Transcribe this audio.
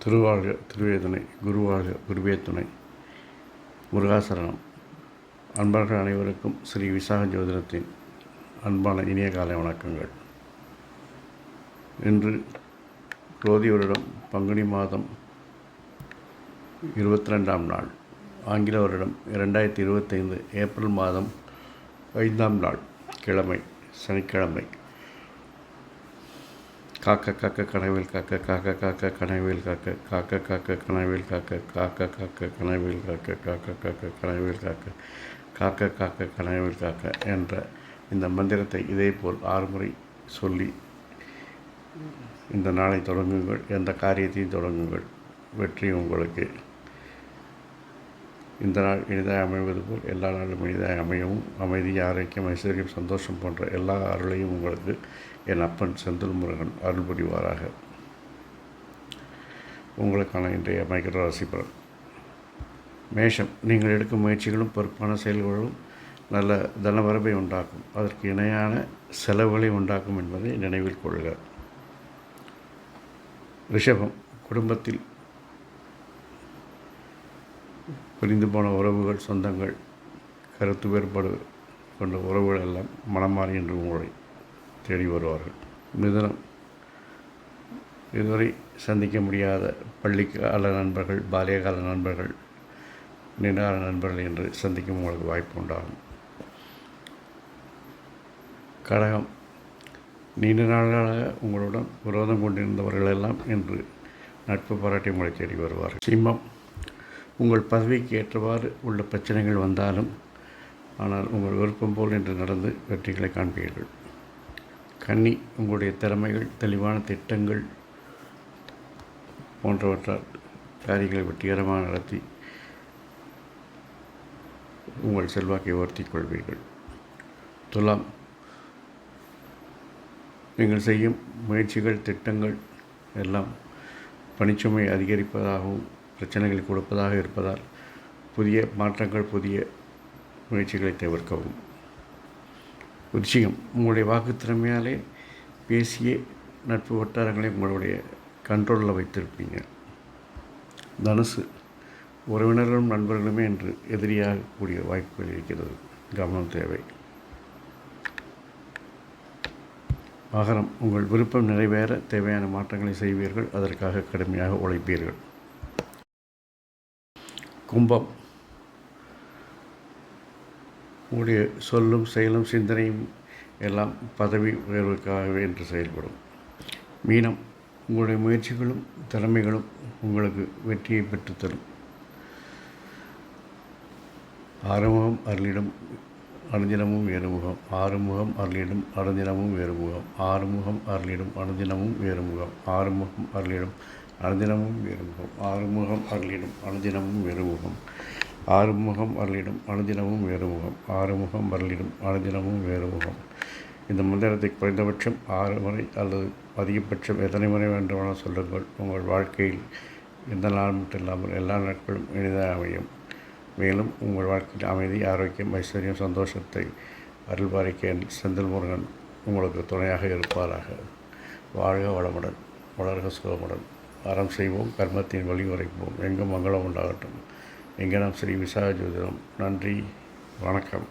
திருவாழ்க திருவேதுணை, குருவாழ்க குருவே துணை, முருகாசரணம். அன்பர்கள் அனைவருக்கும் ஸ்ரீ விசாக ஜோதிடத்தின் அன்பான இனிய காலை வணக்கங்கள். இன்று குரோதி வருடம் பங்குனி மாதம் 22ஆம் நாள், ஆங்கில வருடம் 2025 ஏப்ரல் மாதம் 5ஆம் நாள், கிழமை, சனிக்கிழமை. காக்க காக்க கனவில் காக்க, காக்க காக்க கனவில் காக்க, காக்க காக்க கனவில் காக்க, காக்க காக்க கனவில் காக்க, காக்க காக்க கனவில் காக்க, காக்க காக்க கனவில் காக்க என்ற இந்த மந்திரத்தை இதேபோல் 6 முறை சொல்லி இந்த நாளை தொடங்குங்கள். எந்த காரியத்தையும் தொடங்குங்கள். வெற்றி உங்களுக்கு. இந்த நாள் இனிதாக அமைவது போல் எல்லா நாளும் இனிதாக அமையவும், அமைதி, ஆரோக்கியம், ஐஸ்வர்யம், சந்தோஷம் போன்ற எல்லா அருளையும் உங்களுக்கு என் அப்பன் செந்தில் முருகன் அருள் புரிவாராக. உங்களுக்கான இன்றைய மைக்ரோ ராசி பலன். மேஷம், நீங்கள் எடுக்கும் முயற்சிகளும் பொறுப்பான செயல்களும் நல்ல தனவரவை உண்டாக்கும், அதற்கு இணையான செலவுகளை உண்டாக்கும் என்பதை நினைவில் கொள்க. ரிஷபம், குடும்பத்தில் பிரிந்து போன உறவுகள், சொந்தங்கள், கருத்து வேறுபாடு கொண்ட உறவுகள் எல்லாம் மனமாறி என்று உங்களை தேடி வருவார்கள். மிதுனம், இதுவரை சந்திக்க முடியாத பள்ளிக்கால நண்பர்கள், பாலியகால நண்பர்கள், நீண்டகால நண்பர்கள் என்று சந்திக்கும் உங்களுக்கு வாய்ப்பு உண்டாகும். கடகம், நீண்ட நாளாக உங்களுடன் விரோதம் கொண்டிருந்தவர்களெல்லாம் இன்று நட்பு பாராட்டி உங்களை தேடி வருவார்கள். சிம்மம், உங்கள் பதவிக்கு ஏற்றவாறு உள்ள பிரச்சனைகள் வந்தாலும் ஆனால் உங்கள் விருப்பம் போல் என்று நடந்து வெற்றிகளை காண்பீர்கள். கன்னி, உங்களுடைய திறமைகள், தெளிவான திட்டங்கள் போன்றவற்றால் காரியங்களை வெற்றிகரமாக நடத்தி உங்கள் செல்வாக்கை உயர்த்திக் கொள்வீர்கள். துலாம், நீங்கள் செய்யும் முயற்சிகள், திட்டங்கள் எல்லாம் பணிச்சுமை அதிகரிப்பதாகவும் பிரச்சனைகளை கொடுப்பதாக இருப்பதால் புதிய மாற்றங்கள், புதிய முயற்சிகளை தவிர்க்கவும். விருச்சிகம், உங்களுடைய வாக்கு திறமையாலே பேசிய நட்பு வட்டாரங்களை உங்களுடைய கண்ட்ரோலில் வைத்திருப்பீங்க. தனுசு, உறவினர்களும் நண்பர்களுமே என்று எதிரியாக கூடிய வாய்ப்புகள் இருக்கிறது, கவனம் தேவை. மகரம், உங்கள் விருப்பம் நிறைவேற தேவையான மாற்றங்களை செய்வீர்கள், அதற்காக கடுமையாக உழைப்பீர்கள். கும்பம், உங்களுடைய சொல்லும் செயலும் சிந்தனையும் எல்லாம் பதவி உயர்வுக்காகவே என்று செயல்படும். மீனம், உங்களுடைய முயற்சிகளும் திறமைகளும் உங்களுக்கு வெற்றியை பெற்றுத்தரும். ஆறுமுகம் அருளிடம் அனுதினமும் வேறுமுகம், ஆறுமுகம் அருளிடம் அனுதினமும் வேறுமுகம், ஆறுமுகம் அருளிடம் அனுதினமும் வேறுமுகம், ஆறுமுகம் அருளிடம் அனுதினமும் வேறுமுகம், ஆறுமுகம் அருளிடம் அனுதினமும் வேறுமுகம், ஆறுமுகம் அருளிடம் அனுதினமும் வேறுமுகம், ஆறுமுகம் அருளிடம் அனுதினமும் வேறுமுகம். இந்த மந்திரத்தை குறைந்தபட்சம் 6 முறை அல்லது அதிகபட்சம் எத்தனை முறை வேண்டுமானால் சொல்லுங்கள். உங்கள் வாழ்க்கையில் எந்த நாள் மட்டும் இல்லாமல் எல்லா நாட்களும் எளிதாக அமையும். மேலும் உங்கள் வாழ்க்கையில் அமைதி, ஆரோக்கியம், ஐஸ்வர்யம், சந்தோஷத்தை அருள்பாலிக்க செந்தில் முருகன் உங்களுக்கு துணையாக இருப்பாராக. வாழ்க வளமுடன், வளர்க சுகமுடன். அறம் செய்வோம், கர்மத்தின் வழி உரைப்போம், எங்கும் மங்களம் உண்டாகட்டும். எங்கே நாம் ஸ்ரீ விசாக ஜோதிடம். நன்றி, வணக்கம்.